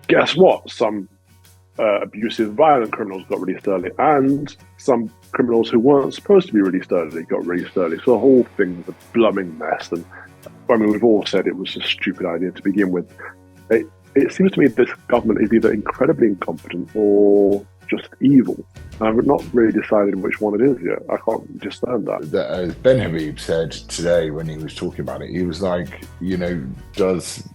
guess what? Some abusive, violent criminals got released early, and some criminals who weren't supposed to be released early got released early. So the whole thing was a blooming mess. And I mean, we've all said it was a stupid idea to begin with. It seems to me this government is either incredibly incompetent or just evil. I've not really decided which one it is yet. I can't discern that. As Ben Habib said today when he was talking about it, he was like, does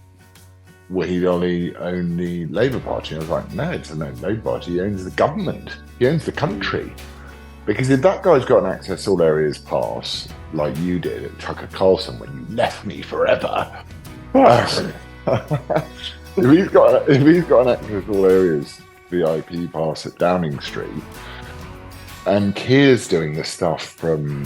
Wahid Ali own the Labour Party? And I was like, no, it's no Labour Party. He owns the government. He owns the country. Because if that guy's got an access all areas pass, like you did at Tucker Carlson when you left me forever, if he's got an access all areas VIP pass at Downing Street, and Keir's doing the stuff from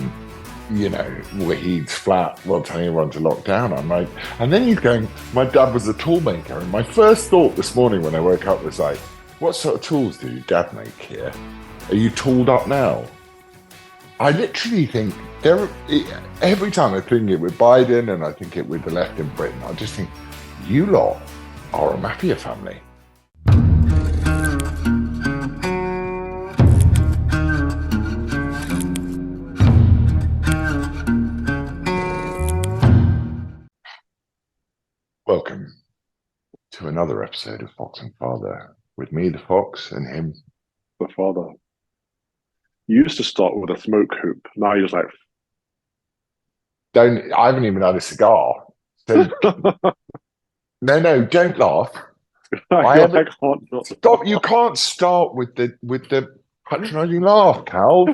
Wahid's flat while telling everyone to lock down. I'm like, and then he's going, my dad was a tool maker. And my first thought this morning when I woke up was like, what sort of tools do your dad make here? Are you tooled up now? I literally think every time I think it with Biden and I think it with the left in Britain, I just think, you lot are a mafia family. Welcome to another episode of Fox and Father, with me, the Fox, and him, The father. You used to start with a smoke hoop. Now you're just like, I haven't even had a cigar. So no, don't laugh. I can't not Stop! You can't start with the patronising laugh, Cal.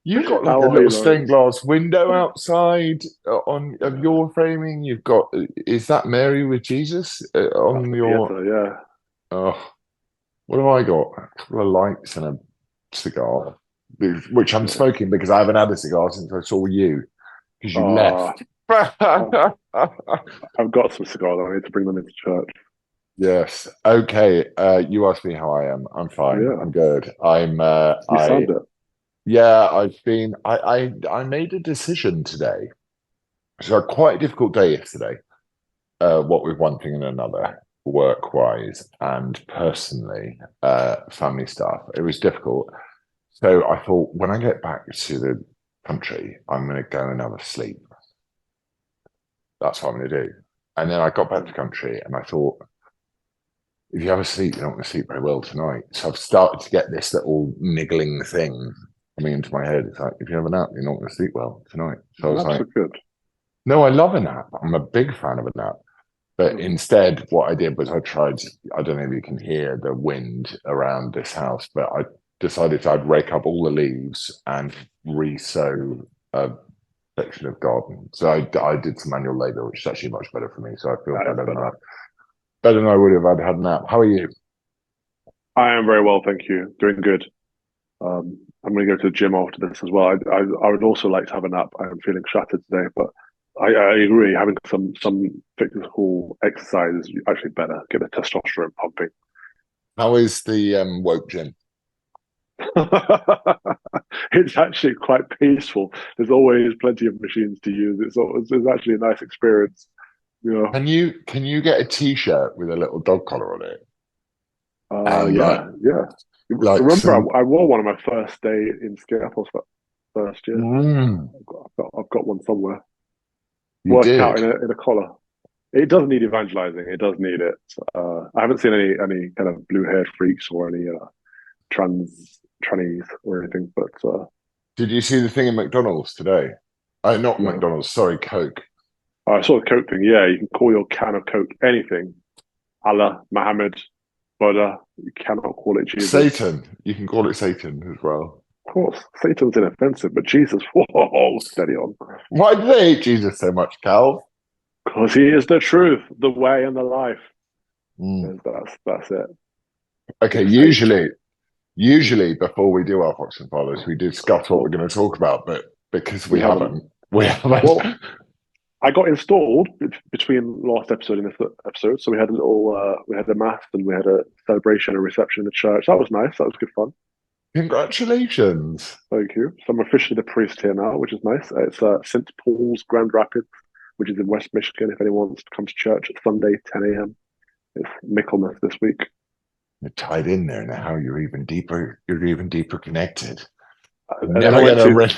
You've got like a little stained glass window outside of your framing. You've got, is that Mary with Jesus on your? Theater, yeah. Oh, what have I got? A couple of lights and a cigar, which I'm smoking because I haven't had a cigar since I saw you because you left. I've got some cigars. I need to bring them into church. Yes. Okay. You asked me how I am. I'm fine. Yeah. I'm good. You sound it. Yeah, I made a decision today. So quite a difficult day yesterday. What with one thing and another, work-wise and personally, family stuff. It was difficult. So I thought when I get back to the country, I'm going to go and have a sleep. That's what I'm going to do. And then I got back to the country and I thought, if you have a sleep, you're not going to sleep very well tonight. So I've started to get this little niggling thing coming into my head. It's like, if you have a nap, you're not going to sleep well tonight. So I was like, good. No, I love a nap. I'm a big fan of a nap. But instead, what I did was I don't know if you can hear the wind around this house, but I decided I'd rake up all the leaves and re-sow a section of garden. So I did some manual labour, which is actually much better for me. So I feel better than I would have had a nap. How are you? I am very well, thank you. Doing good. I'm going to go to the gym after this as well. I would also like to have a nap. I am feeling shattered today, but I agree. Having some physical exercise is actually better. Get the testosterone pumping. How is the woke gym? It's actually quite peaceful. There's always plenty of machines to use. It's actually a nice experience. Yeah. Can you get a T-shirt with a little dog collar on it? Yeah. Like I wore one on my first day in Skiathos first year. I've got one somewhere. Work out in a collar. It does need evangelizing. It does need it. I haven't seen any kind of blue-haired freaks or any trannies or anything. But did you see the thing in McDonald's today? Not McDonald's. Sorry, Coke. I saw the Coke thing. Yeah, you can call your can of Coke anything. Allah, Muhammad, Buddha. You cannot call it Jesus. Satan. You can call it Satan as well. Of course, Satan's inoffensive, but Jesus, whoa, steady on. Why do they hate Jesus so much, Cal? Because he is the truth, the way, and the life. That's it. Okay, usually before we do our Fox and Fathers, we discuss what we're going to talk about, but because we haven't. Well, I got installed between last episode and this episode, so we had a mass and we had a celebration, a reception in the church. That was nice. That was good fun. Congratulations! Thank you. So I'm officially the priest here now, which is nice. It's St. Paul's Grand Rapids, which is in West Michigan. If anyone wants to come to church, it's Sunday, 10 a.m. It's Michaelmas this week. You're tied in there now. You're even deeper. You're even deeper connected. You're And then never gonna rid.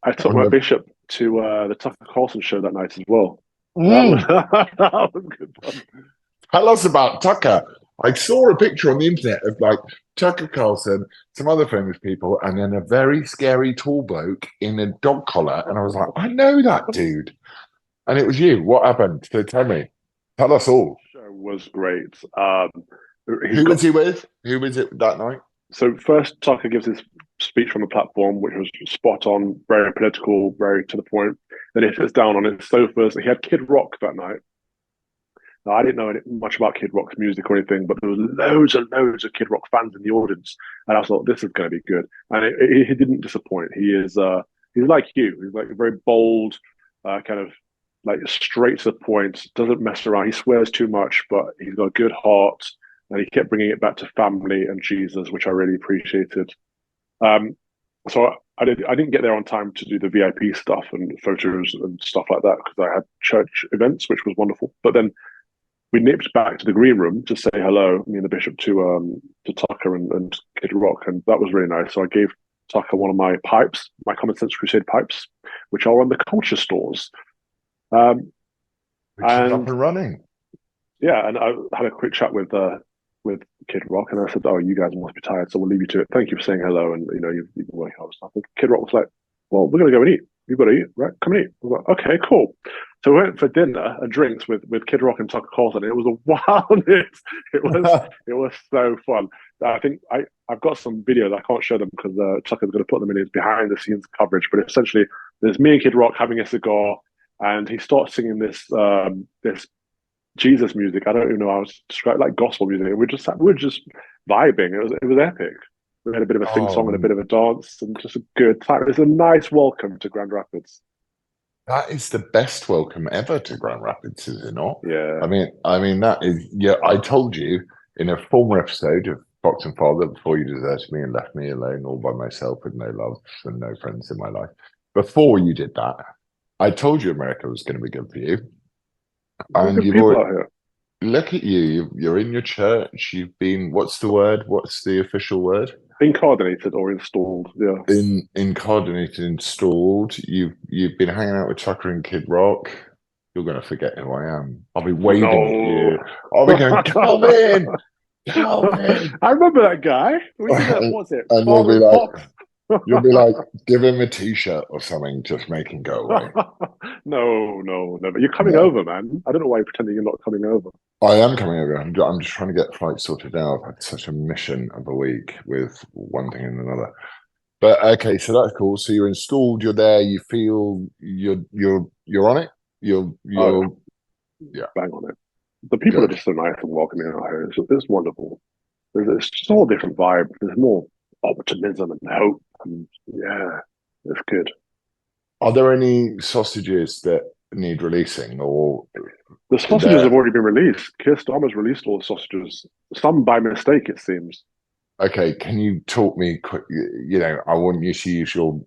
I took I'm my never. bishop to the Tucker Carlson show that night as well. That was Mm. that was good fun. Tell us about Tucker. I saw a picture on the internet of like Tucker Carlson, some other famous people, and then a very scary tall bloke in a dog collar. And I was like, I know that dude. And it was you. What happened? So tell me. Tell us all. Show was great. He's Who got was he with? Who was it that night? so first Tucker gives his speech from the platform, which was spot on, very political, very to the point. Then he sits down on his sofas. He had Kid Rock that night. Now, I didn't know much about Kid Rock's music or anything, but there was loads and loads of Kid Rock fans in the audience, and I thought this is going to be good. And he didn't disappoint. He's like you. He's like very bold, kind of like straight to the point. Doesn't mess around. He swears too much, but he's got a good heart, and he kept bringing it back to family and Jesus, which I really appreciated. Um, so I didn't get there on time to do the VIP stuff and photos and stuff like that because I had church events, which was wonderful. But then we nipped back to the green room to say hello, me and the bishop, to Tucker and Kid Rock, and that was really nice. So I gave Tucker one of my pipes, my Common Sense Crusade pipes, which are on the culture stores. Which is up And and running. yeah, and I had a quick chat with Kid Rock, and I said, "Oh, you guys must be tired, so we'll leave you to it. Thank you for saying hello, and you've been working hard and stuff." And Kid Rock was like, "Well, we're gonna go and eat. You've got to eat, right? Come and eat." I was like, "Okay, cool." So we went for dinner and drinks with Kid Rock and Tucker Carlson. It was a wildness. It was so fun. I think I've got some videos. I can't show them because Tucker's going to put them in his behind the scenes coverage. But essentially, there's me and Kid Rock having a cigar, and he starts singing this Jesus music. I don't even know how to describe like gospel music. We're just vibing. It was epic. We had a bit of a sing song and a Oh, bit of a dance and just a good time. It was a nice welcome to Grand Rapids. that is the best welcome ever to Grand Rapids, is it not? Yeah. I mean that is. Yeah, I told you in a former episode of Fox and Father before you deserted me and left me alone all by myself with no love and no friends in my life. Before you did that, I told you America was going to be good for you, There's and good you've people already out here. look at you. You're in your church. You've been. What's the word? What's the official word? Incarnated or installed. Yeah. Incarnated, installed. You've been hanging out with Tucker and Kid Rock. You're going to forget who I am. I'll be waving at No. you. I'll be going, Calvin, Calvin, I remember that guy. We did that, and, what's it? and Father and Pops? you'll be like, give him a t-shirt or something, just make him go away. No. But you're coming No, over, man. I don't know why you're pretending you're not coming over. I am coming over. I'm just trying to get flights sorted out. I've had such a mission of a week with one thing and another. But okay, so that's cool. So you're installed. You're there. You feel you're on it. Oh, yeah. You're yeah. Bang on it. The people are Good. just so nice and welcoming out here. It's wonderful. It's just a whole different vibe. There's more optimism and hope. And yeah, it's good. Are there any sausages that need releasing or The sausages have there? already been released. Keir Starmer's released all the sausages. Some by mistake, it seems. Okay, can you talk me quick? I want you to use your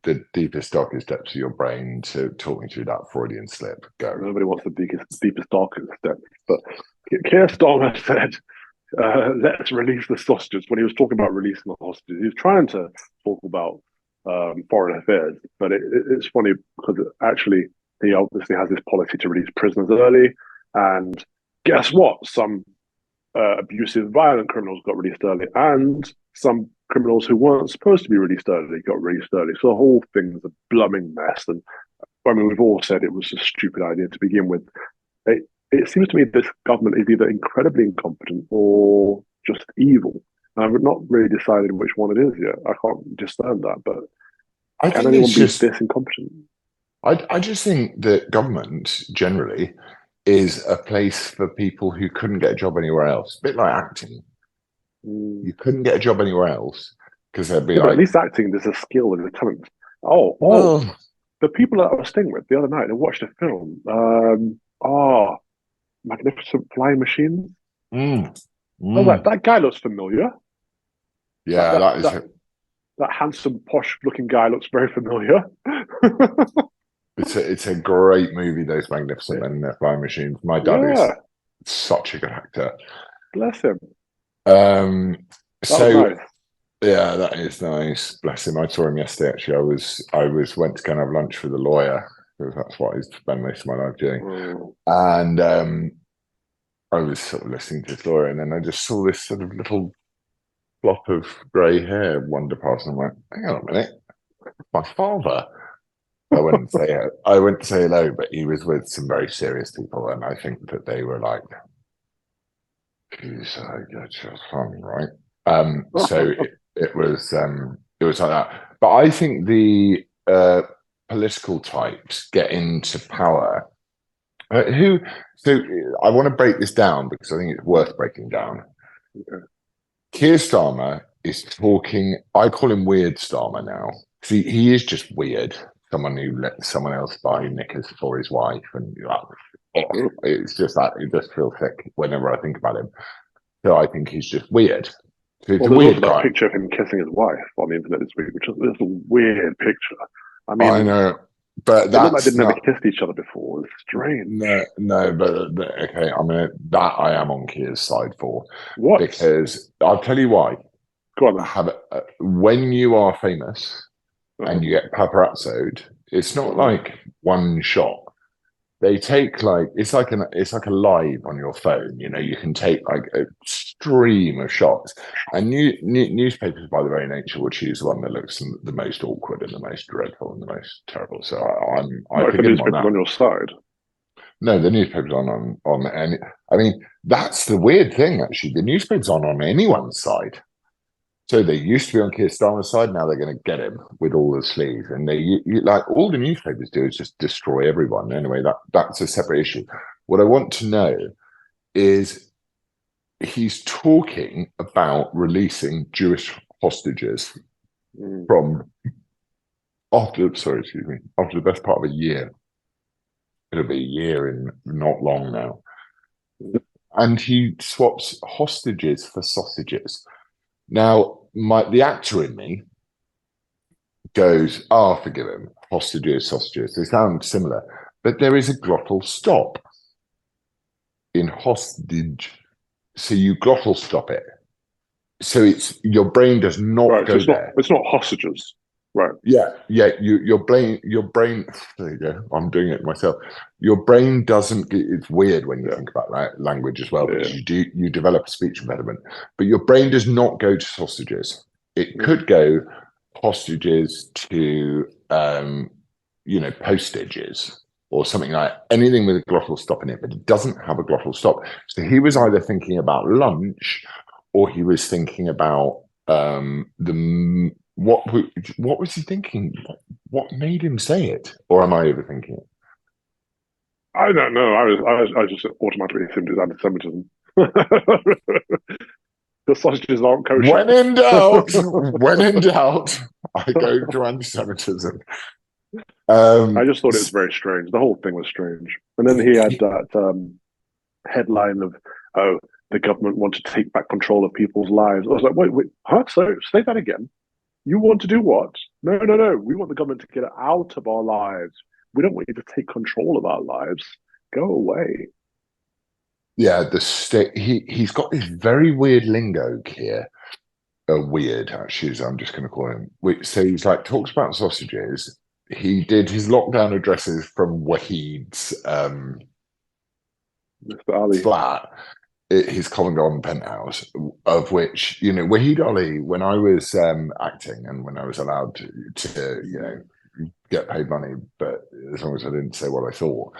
the deepest, darkest depths of your brain to talk me through that Freudian slip. Go. Nobody wants the deepest, darkest step. But Keir Starmer said, let's release the sausages. When he was talking about releasing the hostages, he was trying to talk about foreign affairs. But it's funny because actually he obviously has this policy to release prisoners early. And guess what? Some abusive, violent criminals got released early, and some criminals who weren't supposed to be released early got released early. So the whole thing's a blooming mess. And I mean, we've all said it was a stupid idea to begin with. It seems to me this government is either incredibly incompetent or just evil. And I've not really decided which one it is yet. I can't discern that, but I can think it's anyone be just this incompetent? I just think that government generally is a place for people who couldn't get a job anywhere else. A bit like acting. Mm. You couldn't get a job anywhere else because they'd be Yeah, but at like, least acting, there's a skill and a talent. Oh, well, the people that I was staying with the other night, they watched a film. Magnificent Flying Machines. mm, I was like, mm. that guy looks familiar. That Yeah, that that is that that handsome, posh-looking guy looks very familiar. it's a great movie, those Magnificent Men and Their Flying Machines. My dad is Yeah, such a good actor. Bless him. Um, That was so nice. yeah, that is nice. Bless him. I saw him yesterday. Actually, I went to go and have lunch with a lawyer because that's what I spend most of my life doing. Mm. And I was sort of listening to his lawyer, and then I just saw this sort of little flop of grey hair wander past, and I'm like, hang on a minute, my father. I went to say hello, but he was with some very serious people, and I think that they were like, "Geez, I get your son, right?" So it was like that. But I think the political types get into power. Who? So I want to break this down because I think it's worth breaking down. Okay. Keir Starmer is talking. I call him Weird Starmer now. See, he is just weird. Someone who lets someone else buy knickers for his wife, and you're like, oh, it's just that it just feels sick whenever I think about him. So I think he's just weird. So he's Well, a there's also weird that guy. picture of him kissing his wife on the internet this week, which is a weird picture. I I mean, know, but it looked like they'd that's never not. kissed each other before. It's strange. No, but okay. I mean, that I am on Keir's side for What? because I'll tell you why. Go on then. When you are famous Uh-huh. and you get paparazzoed, it's not Uh-huh. like one shot. They take like it's like a live on your phone. You know, you can take like a stream of shots, and newspapers, by the very nature, will choose the one that looks the most awkward and the most dreadful and the most terrible. So I Not if the forgive him on newspaper's that. on your side. No, the newspaper's on, and I mean that's the weird thing. Actually, the newspaper's on anyone's side. So they used to be on Keir Starmer's side. Now they're going to get him with all the sleaze, and like all the newspapers do is just destroy everyone. Anyway, that's a separate issue. What I want to know is he's talking about releasing Jewish hostages Mm. from after the best part of a year. It'll be a year in not long now, and he swaps hostages for sausages. Now, the actor in me goes, oh, forgive him, hostages, sausages. They sound similar, but there is a glottal stop in hostage. So you glottal stop it. So it's your brain does not Right. So go there. it's not hostages. Right. Yeah. Your brain. There you go. I'm doing it myself. Your brain doesn't. It's weird when you Yeah. think about language as well Yeah. because you develop a speech impediment, but your brain does not go to sausages. It Mm. could go hostages to postages or something like anything with a glottal stop in it, but it doesn't have a glottal stop. So he was either thinking about lunch or he was thinking about the what what was he thinking? What made him say it? Or am I overthinking it? I don't know. I just automatically assumed it's anti-Semitism. The sausages aren't kosher. When in doubt, I go to anti-Semitism. I just thought it was very strange. The whole thing was strange. And then he had that headline of, oh, the government want to take back control of people's lives. I was like, wait, huh? So say that again. You want to do what? No, no, no. We want the government to get out of our lives. We don't want you to take control of our lives. Go away. Yeah, the state he's got this very weird lingo here. Weird, actually, as I'm just going to call him. So he's like talks about sausages. He did his lockdown addresses from Wahid's Mr. Ali. flat, his Covent Garden penthouse, of which, Wahid Ali, when I was acting and when I was allowed to get paid money, but as long as I didn't say what I thought,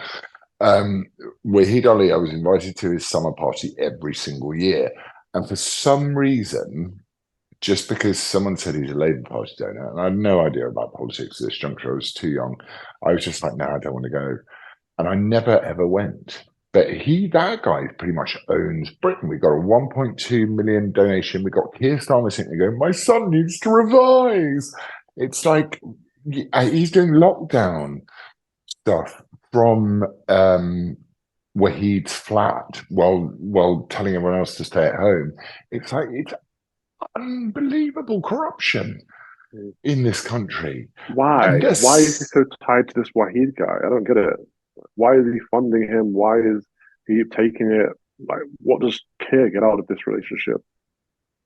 Wahid Ali, I was invited to his summer party every single year. And for some reason, just because someone said he's a Labour Party donor, and I had no idea about politics at this juncture, I was too young. I was just like, no, I don't want to go. And I never ever went. But that guy pretty much owns Britain. We got a 1.2 million donation. We got Keir Starmer sitting there going, my son needs to revise. It's like he's doing lockdown stuff from Wahid's flat while telling everyone else to stay at home. It's unbelievable corruption in this country. Why? And Why is he this, so tied to this Wahid guy? I don't get it. Why is he funding him? Why is he taking it? Like, what does Keir get out of this relationship?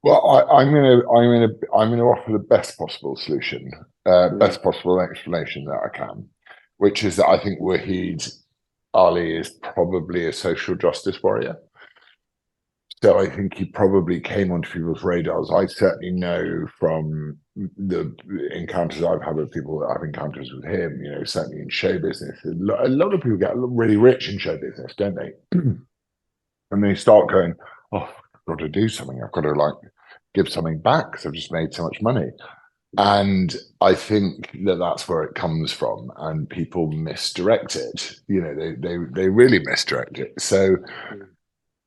Well, I'm gonna offer the best possible solution, Mm. best possible explanation that I can, which is that I think Wahid Ali is probably a social justice warrior. So I think he probably came onto people's radars. I certainly know from the encounters I've had with people that I've encounters with him, certainly in show business, a lot of people get really rich in show business, don't they? And they start going, oh, I've got to do something. I've got to like give something back because I've just made so much money. And I think that that's where it comes from, and people misdirect it. They really misdirect it. So Mm.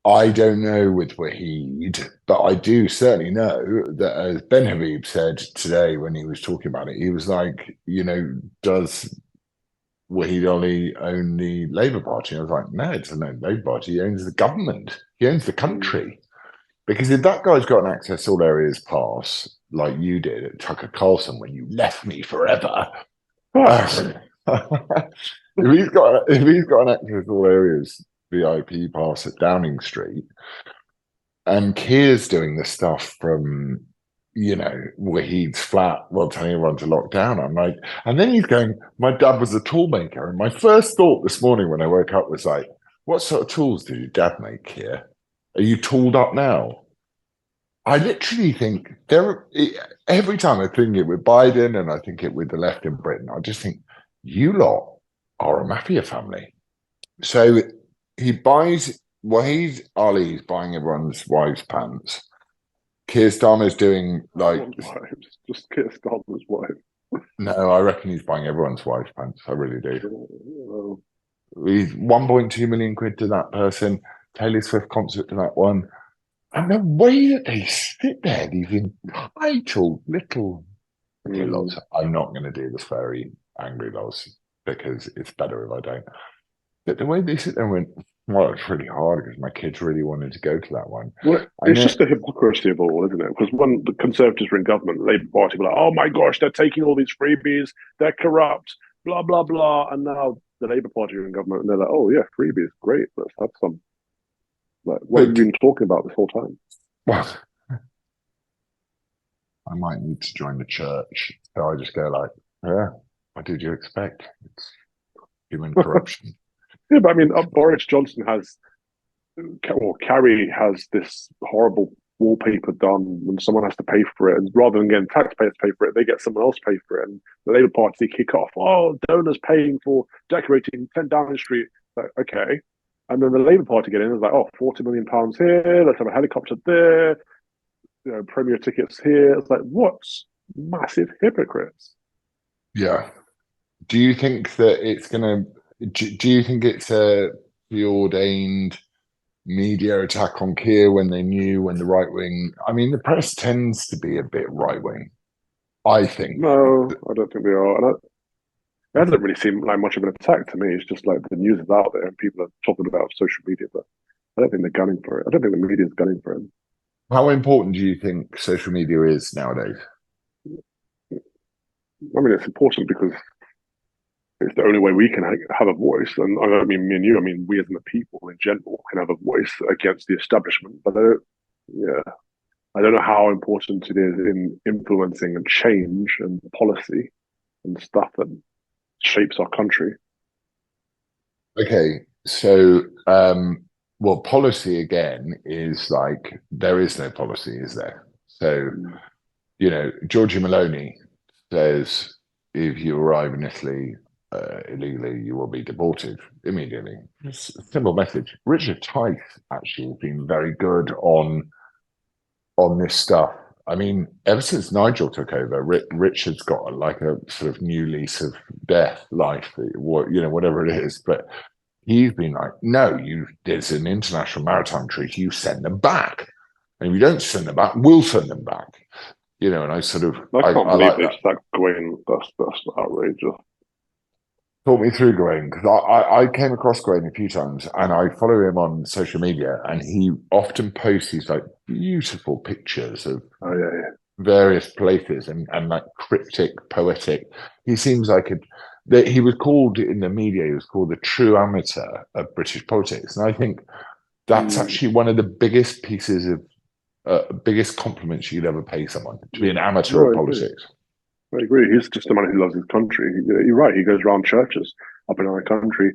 I don't know with Wahid, but I do certainly know that, as Ben Habib said today when he was talking about it, he was like, does Wahid Ali own the Labour Party? I was like, no, it's no Labour Party. He owns the government. He owns the Mm. country. Because if that guy's got an access all areas pass, like you did at Tucker Carlson when you left me forever, Ah, uh, if he's got an access all areas VIP pass at Downing Street, and Keir's doing the stuff from, Wahid's flat, well, telling everyone to lock down. I'm like, and then he's going, my dad was a tool maker. And my first thought this morning when I woke up was like, what sort of tools did your dad make here? Are you tooled up now? I literally think every time I think it with Biden and I think it with the left in Britain, I just think you lot are a mafia family. So he buys, Wahid Ali's buying everyone's wives' pants. Keir Starmer's doing like, everyone's wives. Just Keir Starmer's wife. no, I reckon he's buying everyone's wives' pants. I really do. Uh, He's 1.2 million quid to that person, Taylor Swift concert to that one. And the way that they sit there, these entitled little, okay, mm. lots. I'm not going to do this very angry lots because it's better if I don't. But the way they sit there and went, well, it's really hard because my kids really wanted to go to that one. Well, And it's then, just the hypocrisy of all, isn't it? Because when the Conservatives were in government, the Labour Party were like, "Oh my gosh, they're taking all these freebies, they're corrupt, blah blah blah," and now the Labour Party are in government, and they're like, "Oh yeah, freebies, great, let's have some." Like, what have but you been talking about this whole time? well, I might need to join the church. So I just go like, yeah, what did you expect? It's human corruption. Yeah, but I mean, Boris Johnson has, or Carrie has this horrible wallpaper done when someone has to pay for it, and rather than getting taxpayers to pay for it, they get someone else to pay for it. And the Labour Party kick off, "Oh, donors paying for decorating 10 Downing Street." Like, okay. And then the Labour Party get in, it's like, "Oh, 40 million pounds here, let's have a helicopter there, Premier tickets here." It's like, what's massive hypocrites? Yeah. Do you think that it's going to, do you think it's a preordained media attack on Keir when they knew when the right wing, I mean, the press tends to be a bit right wing, I think. No, I don't think they are. And it hasn't really seemed like much of an attack to me. It's just like the news is out there and people are talking about social media, but I don't think they're gunning for it. I don't think the media is gunning for it. How important do you think social media is nowadays? I mean, it's important because it's the only way we can have a voice. And I don't mean me and you, I mean, we as the people in general can have a voice against the establishment. But yeah, I don't know how important it is in influencing and change and policy and stuff that shapes our country. Okay, so well, policy again is like there is no policy, is there? So, Mm. Giorgia Meloni says if you arrive in Italy illegally, you will be deported immediately. It's a simple message. Richard Tice actually has been very good on this stuff. I mean, ever since Nigel took over, Richard's got like a sort of new lease of life, whatever it is. But he's been like, no, there's an international maritime treaty, you send them back. And if you don't send them back, we'll send them back. And I sort of, I can't I believe like they that. just that Gawain. That's outrageous. Talk me through Gawain, because I came across Gawain a few times and I follow him on social media and he often posts these like beautiful pictures of Oh yeah, various places and like cryptic, poetic. He seems like he was called in the media, he was called the true amateur of British politics. And I think That's Mm, actually one of the biggest pieces of biggest compliments you'd ever pay someone, to be an amateur no, at I agree. politics. I agree. He's just a man who loves his country. You're right. He goes around churches up and down the country,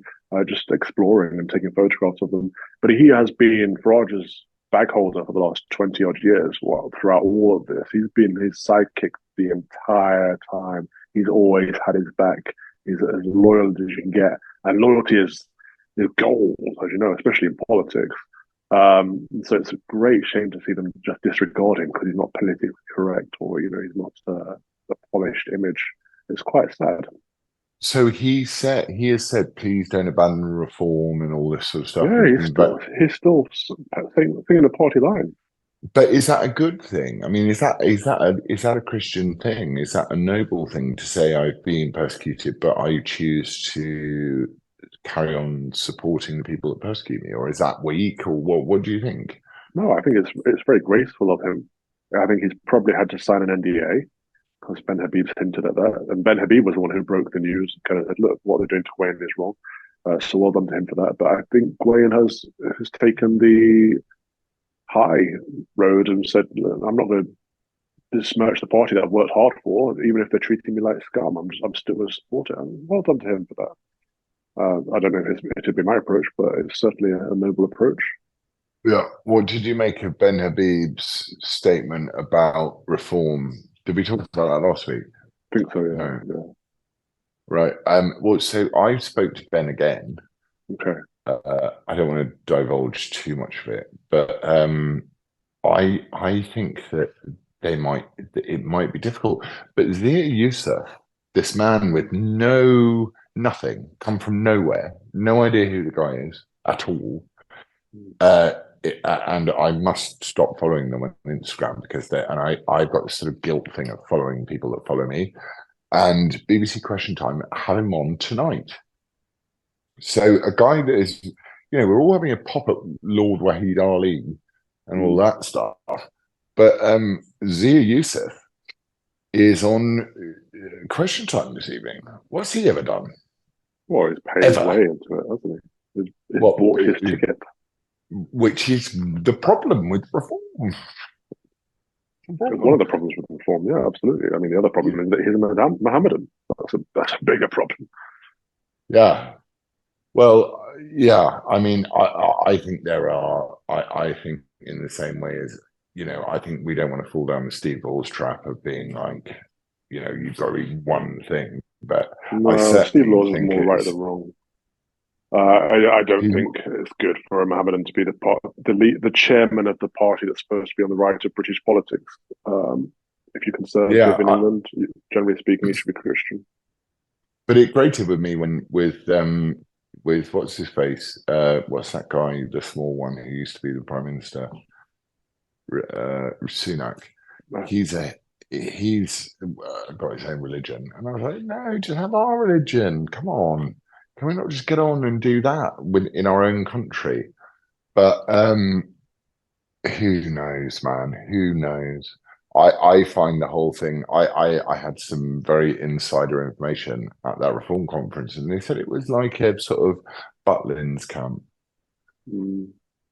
just exploring and taking photographs of them. But he has been Farage's bag holder for the last 20 odd years. Well, throughout all of this, he's been his sidekick the entire time. He's always had his back. He's as loyal as you can get, and loyalty is gold, as you know, especially in politics. So it's a great shame to see them just disregard him because he's not politically correct, or he's not a polished image. It's quite sad. So he has said, please don't abandon reform and all this sort of stuff. Yeah, he's still thinking the party line. But is that a good thing? I mean, is that a Christian thing? Is that a noble thing to say I've been persecuted, but I choose to carry on supporting the people that persecute me, or is that weak, or what do you think? No, I think it's very graceful of him. I think he's probably had to sign an NDA because Ben Habib's hinted at that, and Ben Habib was the one who broke the news and kind of said, "Look, what they're doing to Gwayin is wrong." So well done to him for that. But I think Gwayin has taken the high road and said, "I'm not going to besmirch the party that I've worked hard for, even if they're treating me like scum. I'm still going to support it." And well done to him for that. I don't know if it'd be my approach, but it's certainly a noble approach. Yeah. What did you make of Ben Habib's statement about reform? Did we talk about that last week? I think so, No. yeah. Right. Well, so I spoke to Ben again. Okay. I don't want to divulge too much of it, but I think that it might be difficult. But Zia Youssef, this man with nothing, come from nowhere, no idea who the guy is at all. And I must stop following them on Instagram because I've got this sort of guilt thing of following people that follow me. And BBC Question Time have him on tonight. So a guy that is, we're all having a pop at Lord Wahid Ali and all that stuff. But Zia Youssef is on Question Time this evening. What's he ever done? Well, he's paid his way into it, hasn't he? He's bought his ticket. Which is the problem with reform. One of the problems with reform, yeah, absolutely. I mean, the other problem is that he's a Mohammedan. That's a bigger problem. Yeah. Well, yeah. I mean, I think there are. I think in the same way as I think we don't want to fall down the Steve Laws trap of being like, you've got to be one thing. But no, Steve Laws is more right than wrong. I don't think it's good for a Mohammedan to be the chairman of the party that's supposed to be on the right of British politics. If you're conservative in England, generally speaking, you should be Christian. But it grated with me with what's his face? What's that guy, the small one who used to be the prime minister? Sunak. He's got his own religion, and I was like, no, just have our religion. Come on. Can we not just get on and do that in our own country? But who knows, man? Who knows? I find the whole thing. I had some very insider information at that reform conference, and they said it was like a sort of Butlins camp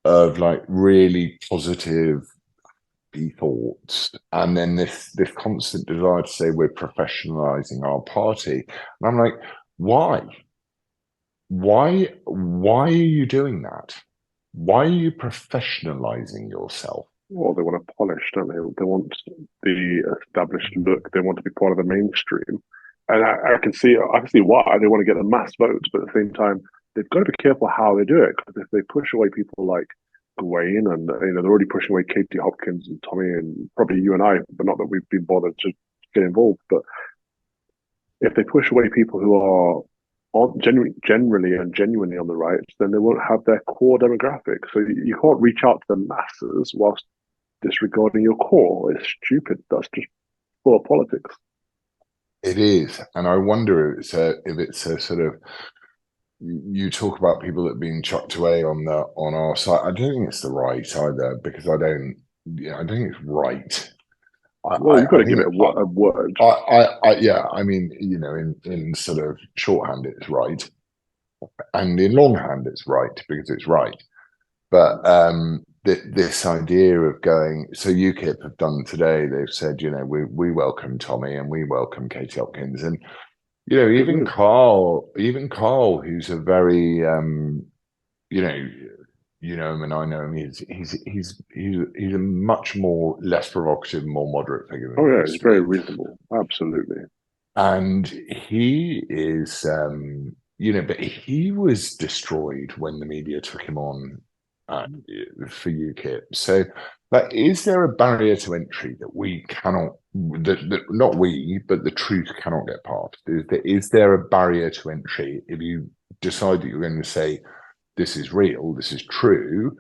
of like really positive thoughts, and then this constant desire to say we're professionalizing our party, and I'm like, why? Why are you doing that? Why are you professionalizing yourself? Well, they want to polish, don't they? They want the established look. They want to be part of the mainstream, and I can see why they want to get the mass votes. But at the same time, they've got to be careful how they do it, because if they push away people like Gwayin, and they're already pushing away Katie Hopkins and Tommy, and probably you and I, but not that we've been bothered to get involved. But if they push away people who are generally and genuinely on the right, then they won't have their core demographic. So you can't reach out to the masses whilst disregarding your core. It's stupid. That's just full of politics. It is, and I wonder if it's a sort of, you talk about people that are being chucked away on our side. I don't think it's the right either, because I don't think it's right. Well, you've got to give it a word. Yeah, I mean, in sort of shorthand, it's right, and in longhand, it's right because it's right. But this idea of going, so UKIP have done today, they've said, we welcome Tommy and we welcome Katie Hopkins. And, Good even move. Carl, who's a very, you know, him and I know him, he's a much more less provocative, more moderate figure than Oh he yeah, used it's to very be. reasonable. Absolutely. And he is, but he was destroyed when the media took him on uh, for UKIP. So, but is there a barrier to entry that we cannot, that not we, but the truth cannot get past? Is there a barrier to entry if you decide that you're going to say, this is real, this is true,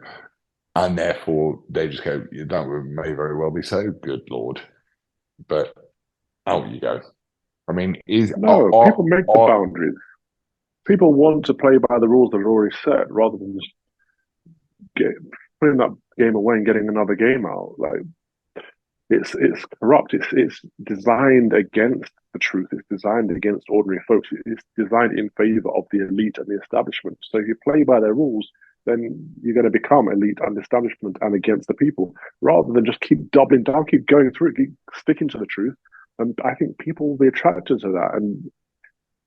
and therefore they just go, that may very well be so, good Lord. But out you go. I mean, No, people make the boundaries. People want to play by the rules that are already set rather than just get, putting that game away and getting another game out. Like it's corrupt. It's designed against the truth. It's designed against ordinary folks. It's designed in favor of the elite and the establishment. So if you play by their rules, then you're going to become elite and establishment and against the people, rather than just keep doubling down, keep going through it, keep sticking to the truth. And I think people will be attracted to that. And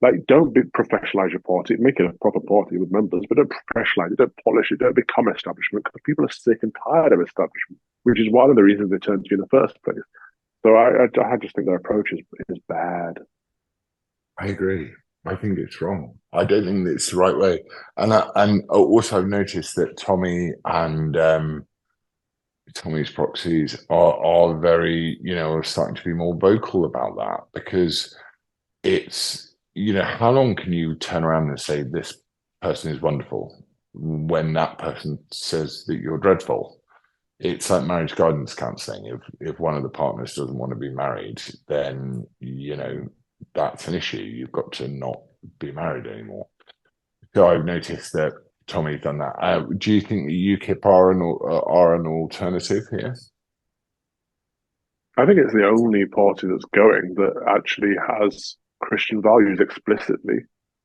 like, don't professionalize your party. Make it a proper party with members, but don't professionalize it. Don't polish it. Don't become establishment, because people are sick and tired of establishment, which is one of the reasons they turned to you in the first place. So I just think their approach is bad. I agree. I think it's wrong. I don't think it's the right way. And also I've noticed that Tommy and Tommy's proxies are very, starting to be more vocal about that, because it's, how long can you turn around and say this person is wonderful when that person says that you're dreadful? It's like marriage guidance counseling. If one of the partners doesn't want to be married, then that's an issue. You've got to not be married anymore. So I've noticed that Tommy's done that. Do you think the UKIP are an alternative here? I think it's the only party that's going that actually has Christian values explicitly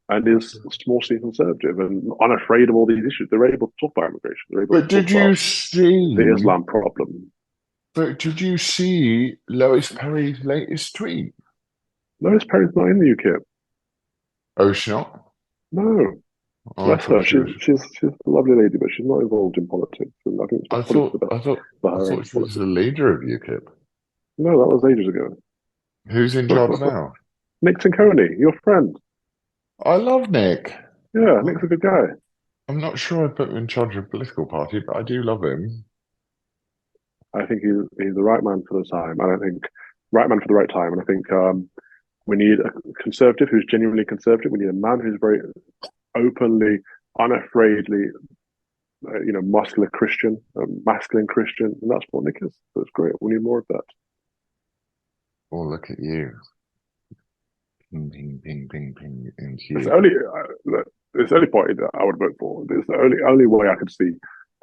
and is mostly conservative and unafraid of all these issues. They're able to talk about immigration. They're able to But talk did you about the see? Islam problem. But did you see Lois Perry's latest tweet? Lois Perry's not in the UK. Oh, is she not? No, Oh, I bless thought her. she was. She's a lovely lady, but she's not involved in politics, and I think it's I probably for thought. the best I thought. for I her thought and she was the politics. leader of UKIP. No, that was ages ago. Who's in charge now? Nick Tinconi, your friend. I love Nick. Yeah, Nick's a good guy. I'm not sure I put him in charge of a political party, but I do love him. I think he's the right man for the time, and I think right man for the right time. And I think we need a conservative who's genuinely conservative. We need a man who's very openly, unafraidly, muscular Christian, masculine Christian, and that's what Nick is. That's great. We need more of that. Oh, look at you. Ping, ping, ping, ping, ping into It's you. the only it's the only party that I would vote for. It's the only way I could see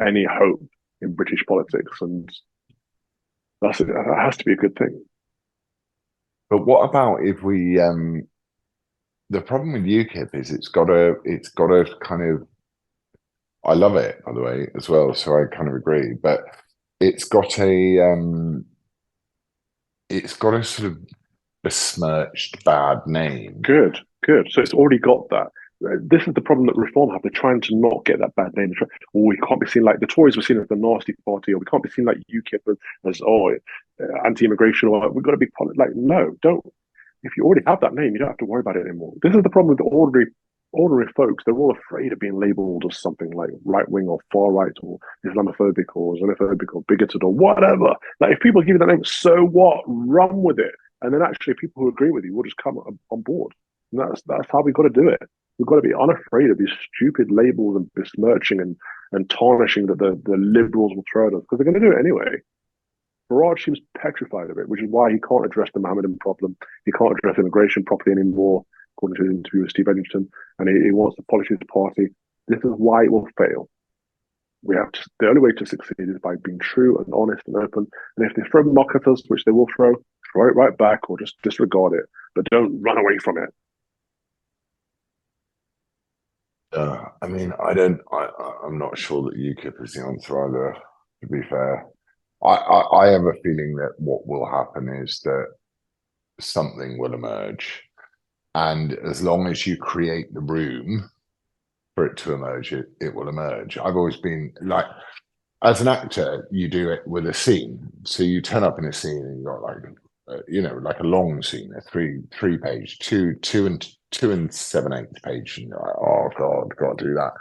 any hope in British politics, and that has to be a good thing. But what about if we the problem with UKIP is it's got a kind of, I love it, by the way, as well, so I kind of agree, but it's got a sort of besmirched bad name. Good, good. So it's already got that. This is the problem that Reform have. They're trying to not get that bad name. Or we can't be seen like the Tories were seen as the nasty party, or we can't be seen like UKIP as anti-immigration, or we've got to be like, no, don't. If you already have that name, you don't have to worry about it anymore. This is the problem with the ordinary folks. They're all afraid of being labelled as something like right wing or far right or Islamophobic or xenophobic or bigoted or whatever. Like, if people give you that name, so what? Run with it. And then actually, people who agree with you will just come on board. And that's how we've got to do it. We've got to be unafraid of these stupid labels and besmirching and tarnishing that the liberals will throw at us, because they're going to do it anyway. Farage seems petrified of it, which is why he can't address the Mohammedan problem. He can't address immigration properly anymore, according to his interview with Steve Edgerton. And he wants to polish his party. This is why it will fail. The only way to succeed is by being true and honest and open. And if they throw muck at us, which they will throw it right back or just disregard it. But don't run away from it. I mean, I don't. I'm not sure that UKIP is the answer either. To be fair, I have a feeling that what will happen is that something will emerge, and as long as you create the room for it to emerge, it will emerge. I've always been like, as an actor, you do it with a scene. So you turn up in a scene and you've got like, like a long scene, a three page, two and 7/8 page. And you're like, oh God, got to do that.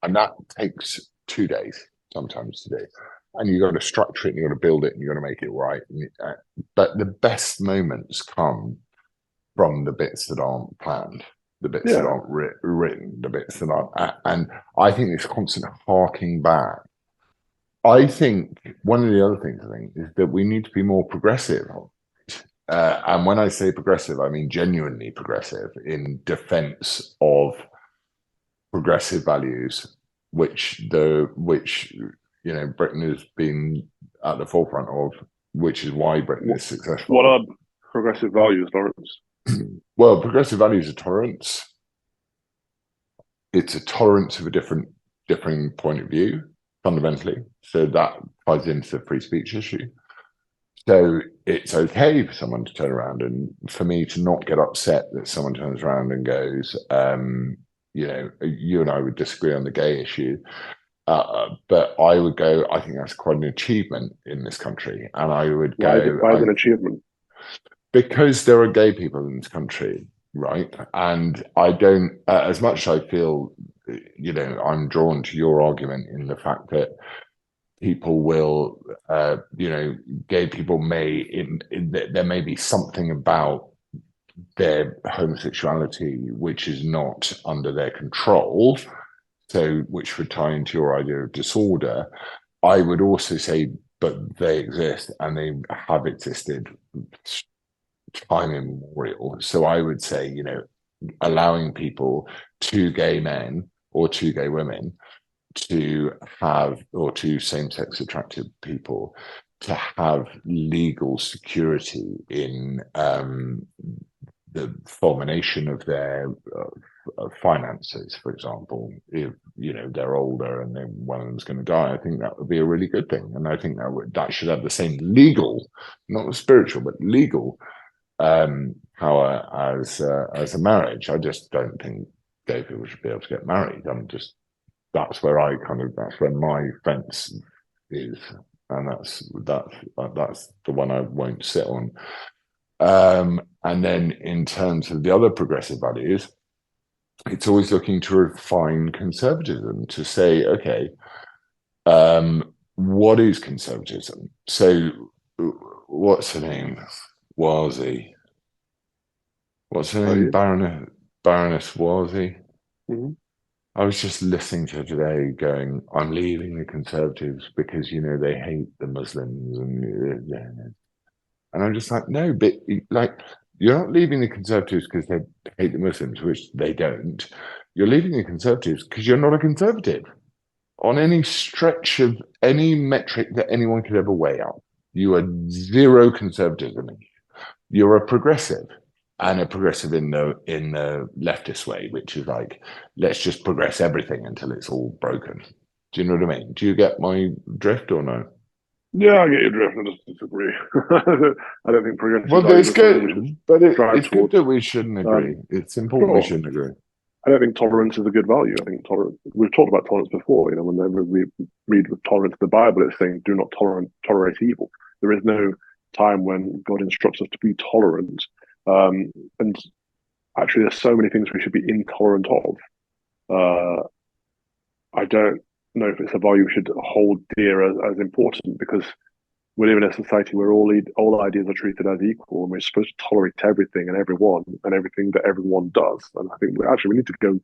And that takes 2 days sometimes to do. And you got to structure it and you got to build it and you got to make it right. But the best moments come from the bits that aren't planned, the bits that Yeah, aren't written, the bits that aren't. And I think this constant harking back. I think one of the other things I think is that we need to be more progressive. And when I say progressive, I mean genuinely progressive in defense of progressive values, which Britain has been at the forefront of, which is why Britain is what successful. are progressive values, Lawrence? Well, progressive values are tolerance. It's a tolerance of a differing point of view, fundamentally. So that ties into the free speech issue. So it's okay for someone to turn around and for me to not get upset that someone turns around and goes, you and I would disagree on the gay issue. But I would go, I think that's quite an achievement in this country. And I would go, Why is it an achievement? because there are gay people in this country, right? And I don't, as much as I feel, I'm drawn to your argument in the fact that people will, gay people there may be something about their homosexuality which is not under their control, so which would tie into your idea of disorder. I would also say, but they exist and they have existed time immemorial. So I would say, allowing people, two gay men or two gay women, to have, or two same-sex attracted people, to have legal security in the fulmination of their finances, for example. If they're older and then one of them's going to die, I think that would be a really good thing, and I think that should have the same legal, not spiritual, but legal power as a marriage. I just don't think gay people should be able to get married. That's where my fence is, and that's the one I won't sit on. And then in terms of the other progressive values, it's always looking to refine conservatism, to say, okay, what is conservatism? So what's her name? Wolsey. What's her name? Baroness Wolsey. Mm-hmm. I was just listening to her today going, I'm leaving the Conservatives because, they hate the Muslims. And I'm just like, no, but like, you're not leaving the Conservatives because they hate the Muslims, which they don't. You're leaving the Conservatives because you're not a Conservative on any stretch of any metric that anyone could ever weigh up. You are zero conservatism. You're a progressive. And a progressive in the leftist way, which is like, let's just progress everything until it's all broken. Do you know what I mean? Do you get my drift or no? Yeah, I get your drift. I just disagree. I don't think progressive Well, values it's are something we should good, but strive it's good towards. that we shouldn't agree. It's important we Sure. shouldn't agree. I don't think tolerance is a good value. I think tolerance. We've talked about tolerance before. Whenever we read with tolerance in the Bible, it's saying, "Do not tolerate evil." There is no time when God instructs us to be tolerant. And actually, there's so many things we should be intolerant of. Uh, I don't know if it's a value we should hold dear as important, because we live in a society where all ideas are treated as equal, and we're supposed to tolerate everything and everyone and everything that everyone does. And I think we need to go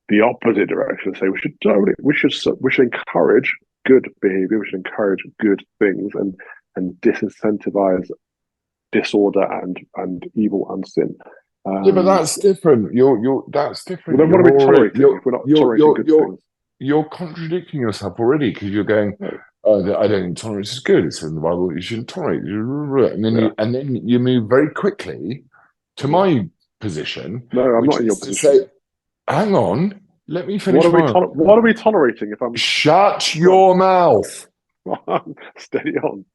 the opposite direction and say we should encourage good behavior, we should encourage good things, and disincentivize disorder and evil and sin. Yeah, but that's different. That's different. Well, then what are we tolerating if we're not tolerating good things? You're contradicting yourself already, because you're going, I don't think tolerance is good. It's in the Bible, you shouldn't tolerate. And then you move very quickly to my position, No, I'm which not in your is to position. say, hang on, let me finish my. What are we tolerating if I'm Shut your mouth. steady on?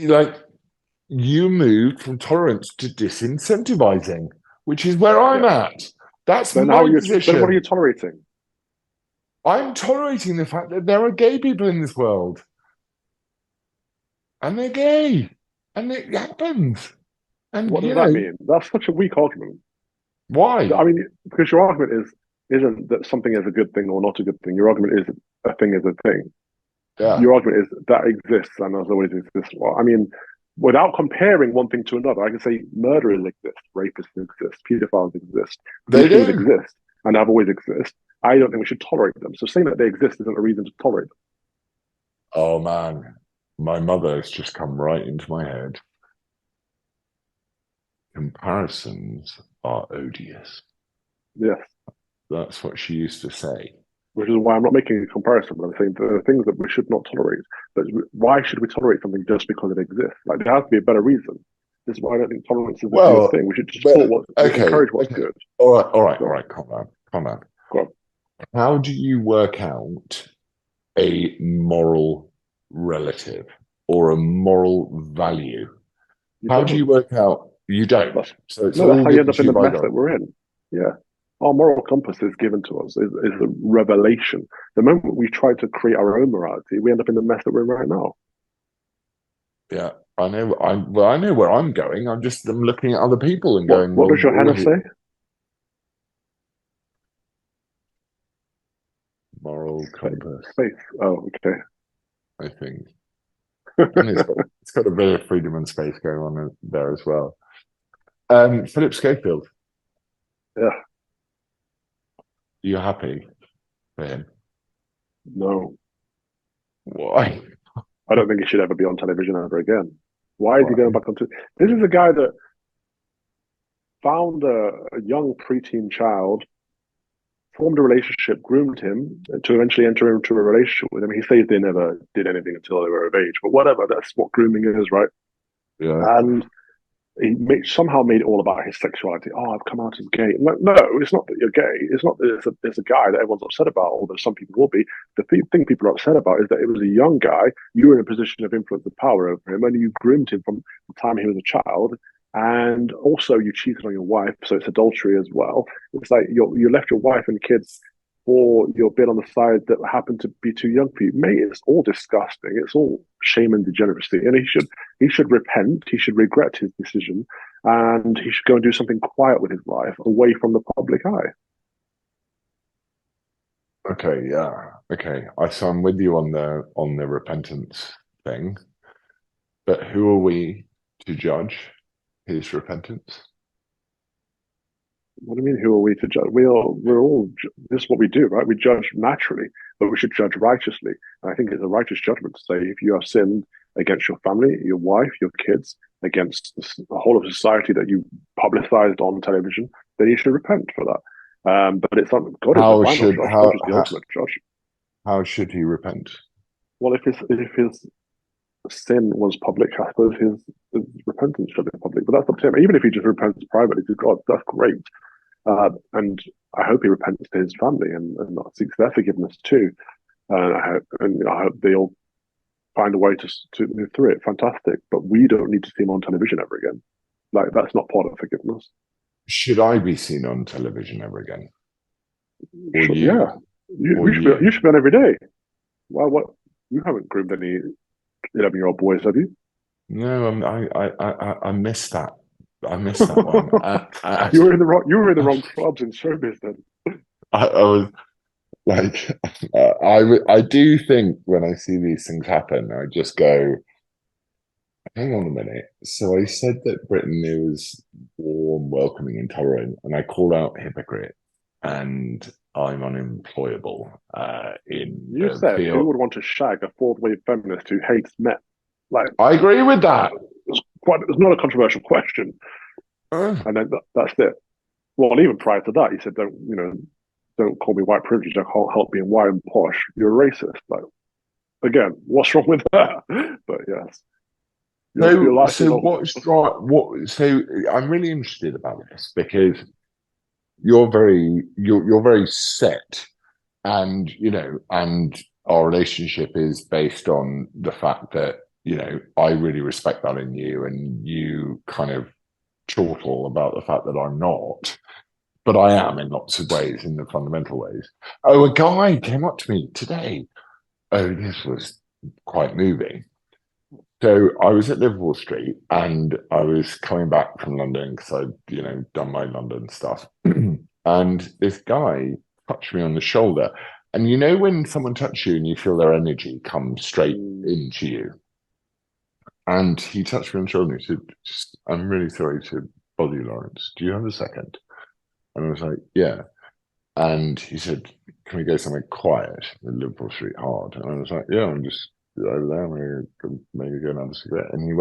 Like you moved from tolerance to disincentivizing, which is where I'm Yeah. at. That's Then my then what are position. you tolerating? I'm tolerating the fact that there are gay people in this world, and they're gay, and it happens. And What does that mean? That's such a weak argument. why? I mean, because your argument isn't that something is a good thing or not a good thing. Your argument is a thing is a thing. Yeah, Your argument is that exists and has always existed. Well, I mean, without comparing one thing to another, I can say murderers exist, rapists exist, pedophiles exist, they these things do. exist and have always exist. I don't think we should tolerate them. So saying that they exist isn't a reason to tolerate them. Oh man, my mother has just come right into my head. Comparisons are odious. Yes. That's what she used to say. Which is why I'm not making a comparison, but I'm saying there are things that we should not tolerate. But why should we tolerate something just because it exists? Like there has to be a better reason. This is why I don't think tolerance is a good Well, thing. We should just but support okay, encourage what's okay. good. All right, all right, all So, right. Calm down. go on. How do you work out a moral relative or a moral value? You How do don't. you work out? You don't. That's So it's no, that's all how you end given up to in you the by mess God. that we're in. Yeah. Our moral compass is given to us, is a revelation. The moment we try to create our own morality, we end up in the mess that we're in right now. Yeah, I know. I know where I'm going. I'm looking at other people and going, What well, does your Hannah say? moral compass, Faith. Oh, okay. I think. And it's got a bit of freedom and space going on there as well. Philip Schofield, Yeah. you happy for him? No. Why? I don't think he should ever be on television ever again. Why is he going Why? back onto? This is a guy that found a young preteen child, formed a relationship, groomed him to eventually enter into a relationship with him. He says they never did anything until they were of age, but whatever. That's what grooming is, right? Yeah. And somehow made it all about his sexuality. Oh, I've come out as gay. No, it's not that you're gay. It's not that it's a guy that everyone's upset about, although some people will be. The thing people are upset about is that it was a young guy. You were in a position of influence and power over him, and you groomed him from the time he was a child. And also, you cheated on your wife, so it's adultery as well. It's like you left your wife and kids for your bit on the side that happened to be too young for you. Mate, it's all disgusting. It's all shame and degeneracy. And he should repent. He should regret his decision, and he should go and do something quiet with his life, away from the public eye. Okay. Yeah. Okay. So I'm with you on the repentance thing, but who are we to judge his repentance? What do you mean? Who are we to judge? We're all. This is what we do, right? We judge naturally, but we should judge righteously. And I think it's a righteous judgment to say if you have sinned against your family, your wife, your kids, against the whole of society that you publicized on television, then you should repent for that. But it's not God is the How final should judge. God is the ultimate judge. how should he repent? Well, if his sin was public, I suppose his repentance should be public. But that's up to him. Even if he just repents privately to God, that's great. And I hope he repents to his family and seeks their forgiveness too. I hope they all find a way to move through it. Fantastic. But we don't need to see him on television ever again. Like that's not part of forgiveness. Should I be seen on television ever again? Or Sure, you? yeah, Or you you? should be on every day. Well, what you haven't groomed any 11-year-old boys, have you? No, I missed that. I missed that one. You were in the wrong clubs in showbiz then. I was like, I do think when I see these things happen, I just go, hang on a minute. So I said that Britain is warm, welcoming, and tolerant, and I called out hypocrite, and I'm unemployable in You the said who field. would want to shag a fourth wave feminist who hates men? Like I agree with that. it's not a controversial question. Uh, And then that's it. Well, even prior to that, you said don't call me white privilege. I can't help being white and posh. You're a racist. Like again, what's wrong with that? But yes, your life so is what's right? What? So I'm really interested about this because you're very set, and and our relationship is based on the fact that I really respect that in you, and you kind of chortle about the fact that I'm not, but I am in lots of ways, in the fundamental ways. Oh, a guy came up to me today. Oh, this was quite moving. So I was at Liverpool Street and I was coming back from London because I'd, done my London stuff. And this guy touched me on the shoulder. And when someone touches you and you feel their energy come straight into you. And he touched me on the shoulder and he said, I'm really sorry to bother you, Lawrence. Do you have a second? And I was like, yeah. And he said, can we go somewhere quiet in Liverpool Street Hard? And I was like, yeah, I'm just over there, maybe go and have a cigarette. And he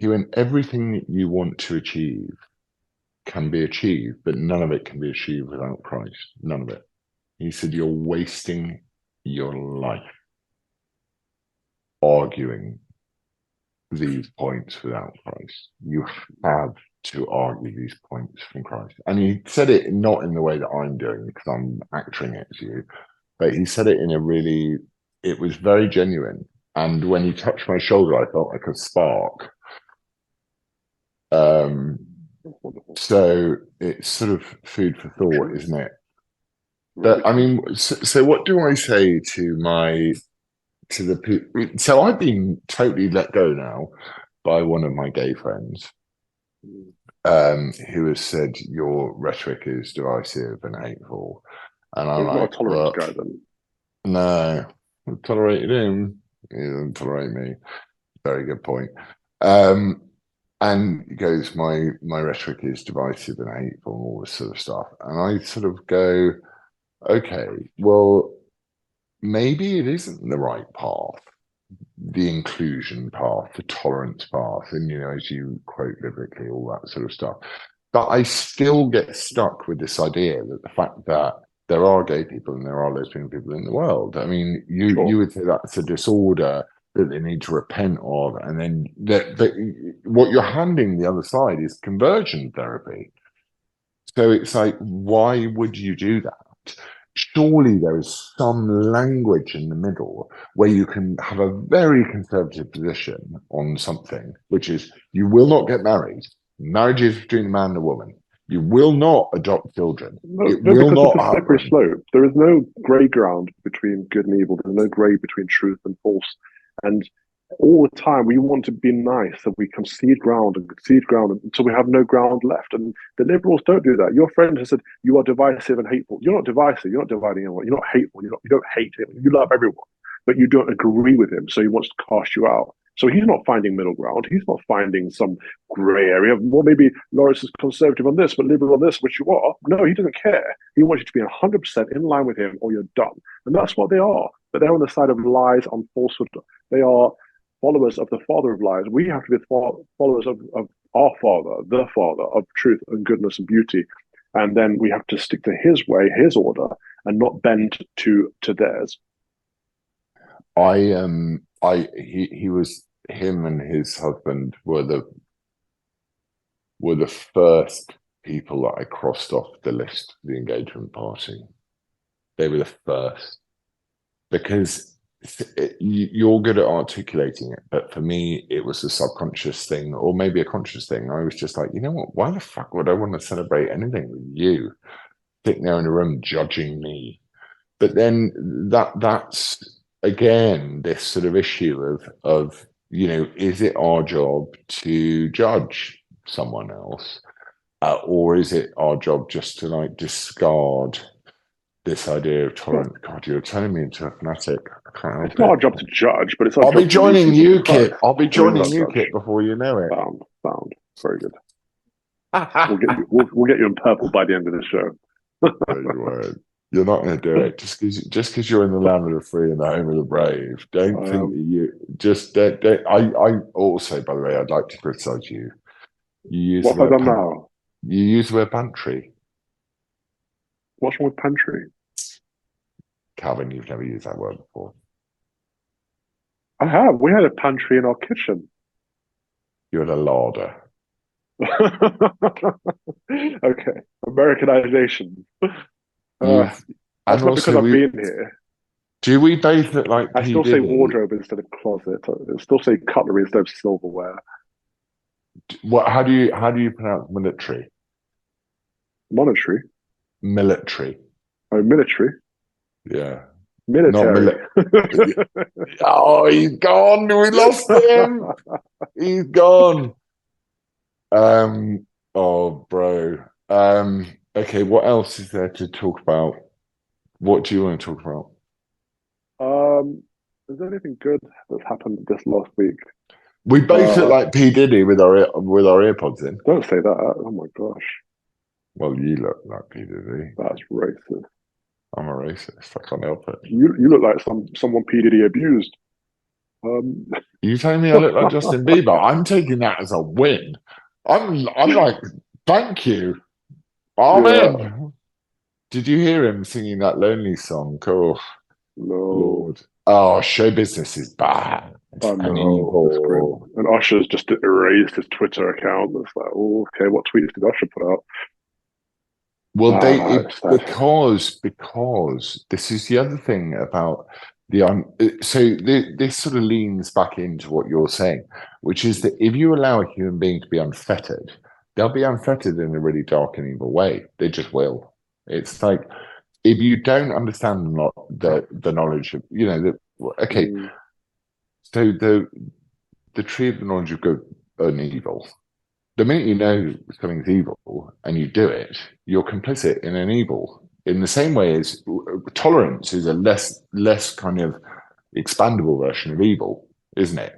went, everything that you want to achieve can be achieved, but none of it can be achieved without Christ. None of it. He said, you're wasting your life arguing these points without Christ. You have to argue these points from Christ. And he said it not in the way that I'm doing because I'm acting it to you, but he said it in it was very genuine. And when he touched my shoulder, I felt like a spark. So it's sort of food for thought, isn't it? But I mean, so what do I say to the people? So I've been totally let go now by one of my gay friends, who has said your rhetoric is divisive and hateful. And I'm not like, a tolerant guy then. No, I tolerated him. He doesn't tolerate me. Very good point. And he goes, my rhetoric is divisive and hateful and all this sort of stuff. And I sort of go, okay, well, maybe it isn't the right path, the inclusion path, the tolerance path, and as you quote biblically, all that sort of stuff. But I still get stuck with this idea that the fact that there are gay people and there are lesbian people in the world. I mean, you would say that's a disorder that they need to repent of, and then what you're handing the other side is conversion therapy. So it's like, why would you do that? Surely there is some language in the middle where you can have a very conservative position on something, which is you will not get married. Marriage is between a man and a woman. You will not adopt children. It will not it's a slippery slope. There is no grey ground between good and evil. There's no grey between truth and false. And all the time we want to be nice, and we concede ground until we have no ground left. And the liberals don't do that. Your friend has said you are divisive and hateful. You're not divisive. You're not dividing anyone. You're not hateful. You don't hate him. You love everyone, but you don't agree with him. So he wants to cast you out. So he's not finding middle ground. He's not finding some grey area. Well, maybe Lawrence is conservative on this, but liberal on this, which you are. No, he doesn't care. He wants you to be 100% in line with him, or you're done. And that's what they are. But they're on the side of lies and falsehood. They are followers of the father of lies. We have to be followers of our father, the father of truth and goodness and beauty. And then we have to stick to his way, his order, and not bend to theirs. Him and his husband were the first people that I crossed off the list for the engagement party. They were the first, because you're good at articulating it, but for me it was a subconscious thing, or maybe a conscious thing. I was just like, you know what, why the fuck would I want to celebrate anything with you sitting there in a room judging me? But then that's again this sort of issue of is it our job to judge someone else, or is it our job just to like discard this idea of tolerance? God, you're turning me into a fanatic. I can't help it's not our job to judge, but it's our I'll job be joining UKIP. I'll be joining UKIP UKIP before you know it. Found. Very good. We'll get you in purple by the end of the show. You're not going to do it just because you're in the land of the free and the home of the brave. Don't think that you just. Don't. I also, by the way, I'd like to criticise you. You use what have I done now? You use the word pantry. What's wrong with pantry? Calvin, you've never used that word before. I have. We had a pantry in our kitchen. You had a larder. Okay, Americanization. Uh, You've and that's not because also I've we been here. do we both look like I P. still say Diddy? wardrobe instead of closet. I still say cutlery instead of silverware. What how do you pronounce military? Monetary. Military. Oh, military. Yeah. Not Military. military. Oh, he's gone. We lost him. He's gone. Um, oh, bro. Okay, what else is there to talk about? What do you want to talk about? um, is there anything good that's happened this last week? We both look Uh, like P. Diddy with our earpods in. don't say that. Oh my gosh, Well, you look like P. Diddy. that's racist. I'm a racist. I can't help it. You look like someone P Diddy abused. Um, You telling me I look like Justin Bieber? I'm taking that as a win. I'm like, thank you. yeah, Amen. Did you hear him singing that lonely song? Oh, no, Lord. Oh, show business is bad oh and no, it's grim. evil. And Usher's just erased his Twitter account. It's like, oh, okay, what tweets did Usher put out? Well, It's sad. because this is the other thing about the this sort of leans back into what you're saying, which is that if you allow a human being to be unfettered, they'll be unfettered in a really dark and evil way. They just will. It's like if you don't understand the knowledge of okay, Mm, so the tree of the knowledge of good and evil. The minute you know something's evil and you do it, you're complicit in an evil. In the same way as tolerance is a less kind of expandable version of evil, isn't it?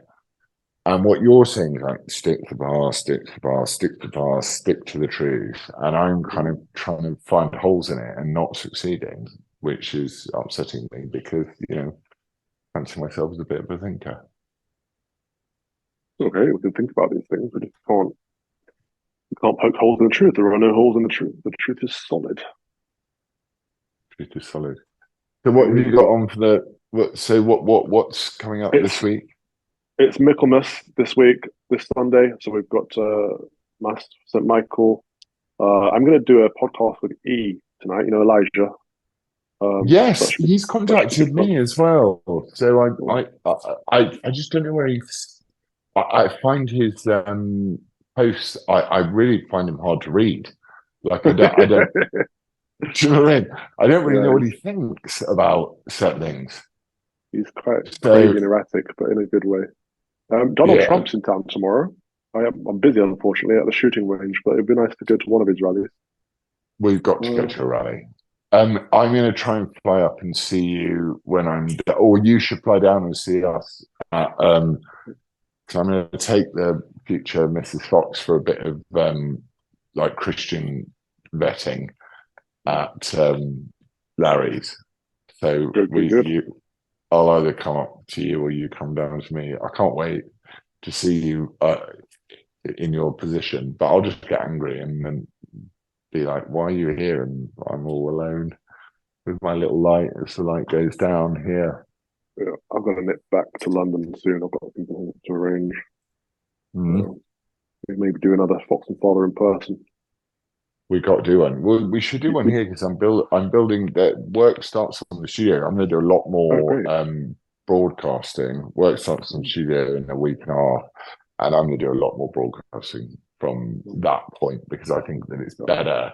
And what you're saying is like stick to the past, stick to the past, stick to the past, stick to the truth. And I'm kind mm. of trying to find holes in it and not succeeding, which is upsetting me because, I fancy myself as a bit of a thinker. Okay, we can think about these things. We just can't poke holes in the truth. There are no holes in the truth. The truth is solid. Truth is solid. So what have Mm. you got on for what's coming up this It's week? it's Michaelmas this week, this Sunday. So we've got Mass St. Michael. I'm going to do a podcast with E tonight. You know Elijah. Yes, That should be he's that should be contacted good fun. me as well. So Mm. I just don't know where he's. I find his posts. I really find him hard to read. Like I don't. Do you know what I mean? I don't really Yeah, know what he thinks about certain things. he's quite So crazy and erratic, but in a good way. Donald yeah, Trump's in town tomorrow. I'm busy, unfortunately, at the shooting range, but it'd be nice to go to one of his rallies. we've got to go Uh, to a rally. I'm going to try and fly up and see you when or you should fly down and see us. So I'm going to take the future Mrs. Fox for a bit of like Christian vetting at Larry's. So good, good, good. I'll either come up to you or you come down to me. I can't wait to see you in your position, but I'll just get angry and then be like, "Why are you here?" And I'm all alone with my little light as the light goes down here. Yeah, I've got to nip back to London soon. I've got something to arrange. Mm. Uh, maybe do another Fox and Father in person. We got to do one. We should do one here because I'm building that work starts on the studio. I'm going to do a lot Oh, more great. broadcasting. Work starts on the studio in a week and a half, and I'm going to do a lot more broadcasting from that point because I think that it's better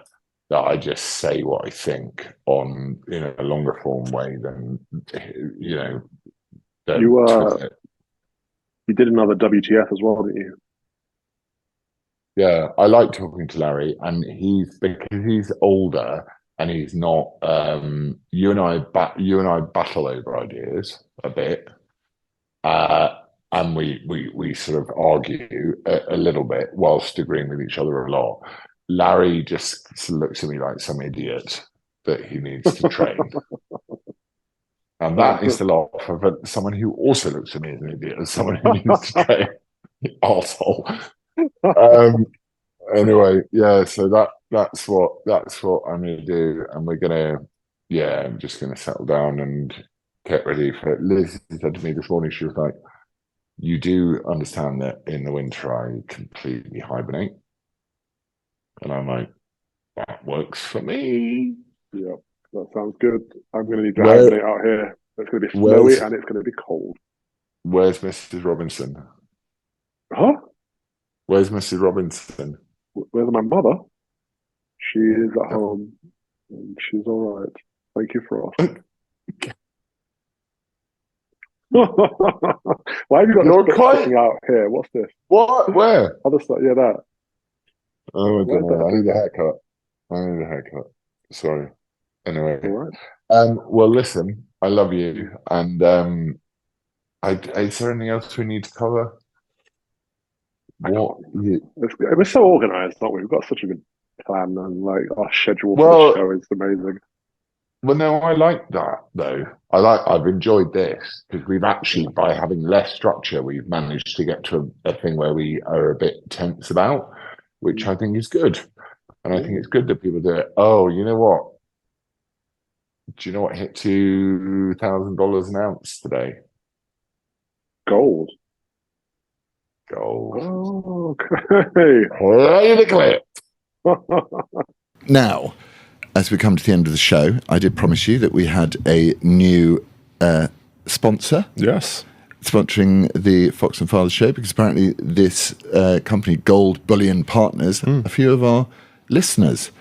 that I just say what I think on in a longer form way than than You Twitter. you did another WTF as well, didn't you? Yeah, I like talking to Larry, and he's because he's older and he's not. You and I battle over ideas a bit, and we sort of argue a little bit whilst agreeing with each other a lot. Larry just sort of looks at me like some idiot that he needs to train, and that is the laugh of someone who also looks at me as an idiot, as someone who needs to train. Arsehole. Um, Anyway, yeah, so that's what I'm gonna do, and I'm just gonna settle down and get ready for it. Liz said to me this morning, she was like, "You do understand that in the winter I completely hibernate." And I'm like, that works for me. Yeah, that sounds good. I'm going to need to Where, hibernate out here. It's going to be snowy where's and it's going to be cold. where's Mrs. Robinson? Huh? Where's Mrs. Robinson? Where's my mother? She is at home and she's all right. Thank you for asking. Why have you got You're this bit quite sticking out here? What's this? what? Where? Other side, yeah, that. Oh, I Where's don't know. I that? need a haircut. I need a haircut. Sorry. Anyway, All right. well, listen, I love you, and is there anything else we need to cover? What? We're so organized, aren't we? We've got such a good plan, and like our schedule for the Well, show is amazing. well, no, I like that though. I've enjoyed this because we've actually, by having less structure, we've managed to get to a thing where we are a bit tense about, which I think is good. And I think it's good that people do it. Oh, you know what? Do you know what hit $2,000 an ounce today? Gold. Gold. Oh, okay. Play the clip. Now, as we come to the end of the show, I did promise you that we had a new sponsor. Yes. Sponsoring the Fox and Fathers show, because apparently this company, Gold Bullion Partners, a few of our listeners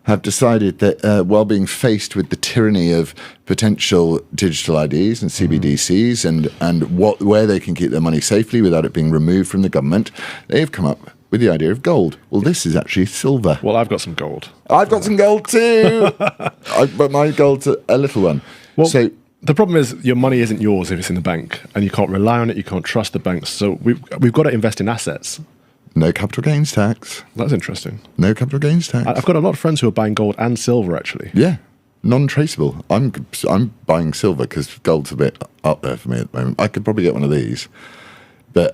have decided that while being faced with the tyranny of potential digital IDs and CBDCs and where they can keep their money safely without it being removed from the government, they've come up with the idea of gold. Well, this is actually silver. Well, I've got some gold. I've got some gold too, but my gold's a little one. Well, so the problem is your money isn't yours if it's in the bank, and you can't rely on it. You can't trust the banks. So we've got to invest in assets. no capital gains tax. That's interesting. No capital gains tax. I've got a lot of friends who are buying gold and silver, actually. Yeah, non-traceable. I'm buying silver because gold's a bit up there for me at the moment. I could probably get one of these, but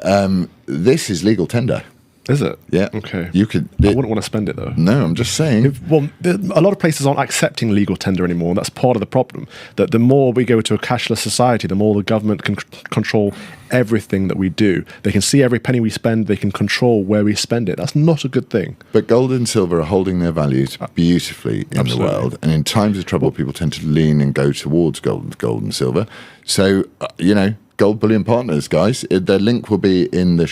this is legal tender. Is it? Yeah. Okay. You could. I wouldn't want to spend it, though. No, I'm just saying. Well, a lot of places aren't accepting legal tender anymore, and that's part of the problem. That the more we go to a cashless society, the more the government can control everything that we do. They can see every penny we spend. They can control where we spend it. That's not a good thing. But gold and silver are holding their values beautifully in Absolutely. the world, and in times of trouble, people tend to lean and go towards gold and silver. So Gold Bullion Partners, guys. Their link will be in the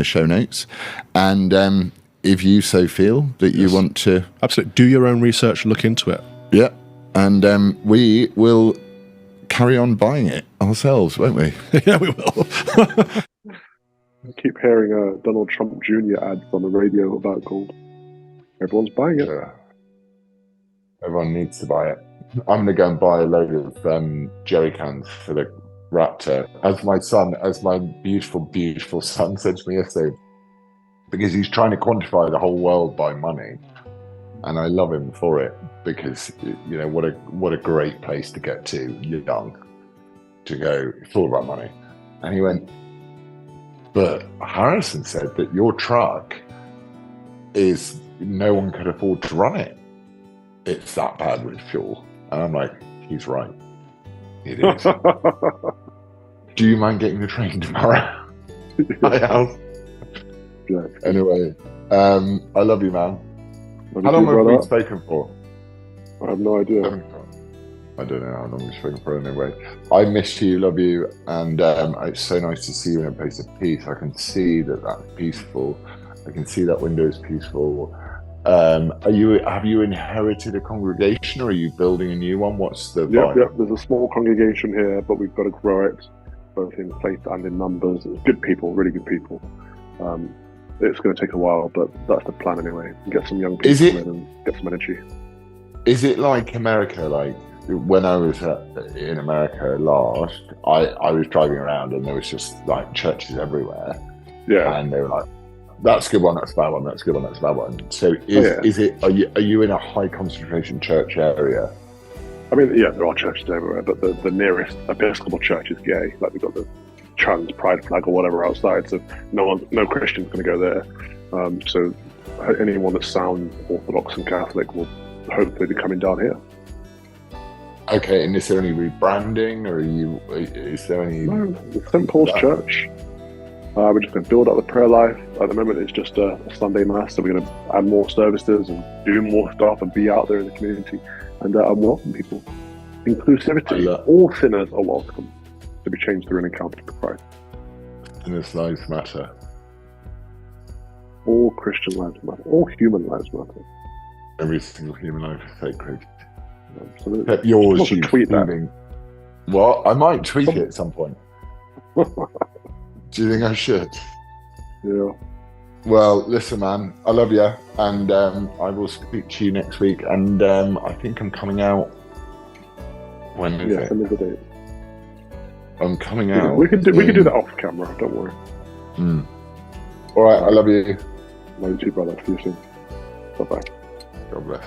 show notes, and if you so feel that you want to, Absolutely, do your own research, look into it. yeah, and we will carry on buying it ourselves, won't we? Yeah, we will. I keep hearing Donald Trump Jr. ads on the radio about gold. Everyone's buying it. Yeah. Everyone needs to buy it. I'm going to go and buy a load of jerry cans for the Raptor, as my beautiful, beautiful son said to me yesterday, because he's trying to quantify the whole world by money, and I love him for it because what a great place to get to young, to go. It's all about money, and he went. But Harrison said that your truck is no one could afford to run it. It's that bad with fuel, and I'm like, he's right. It is. Do you mind getting the train tomorrow? My house. Yeah. Anyway, I love you, man. How long have we spoken for? I have no idea. I don't know how long we've spoken for anyway. I miss you, love you, and it's so nice to see you in a place of peace. I can see that that's peaceful. I can see that window is peaceful. Have you inherited a congregation, or are you building a new one? What's the vibe? Yep. There's a small congregation here, but we've got to grow it, both in faith and in numbers. It's good people, really good people. It's going to take a while, but that's the plan anyway. Get some young people in and get some energy. Is it like America? Like when I was in America last, I was driving around and there was just like churches everywhere. Yeah, and they were like, "That's a good one. That's a bad one. That's a good one. That's a bad one." So is it? Are you in a high concentration church area? I mean, yeah, there are churches everywhere, but the nearest Episcopal church is gay. Like we've got the trans pride flag or whatever outside, so no Christian's going to go there. So anyone that's sound Orthodox and Catholic will hopefully be coming down here. Okay, and is there any rebranding, or is there any? No, St. Paul's Church. We're just going to build up the prayer life. At the moment, it's just a Sunday mass, so we're going to add more services and do more stuff and be out there in the community and welcome people. Inclusivity. All sinners are welcome to be changed through an encounter with Christ. Sinners' lives matter. All Christian lives matter. All human lives matter. Every single human life is sacred. Absolutely. Except yours, You you tweet that. feeling. Well, I might tweet it at some point. Do you think I should? Yeah. Well, listen, man, I love you, and I will speak to you next week. And I think I'm coming out. When is it? Send me the date. I'm coming out. We can do that off camera. Don't worry. All right, I love you. Love you too, brother. See you soon. Bye bye. God bless.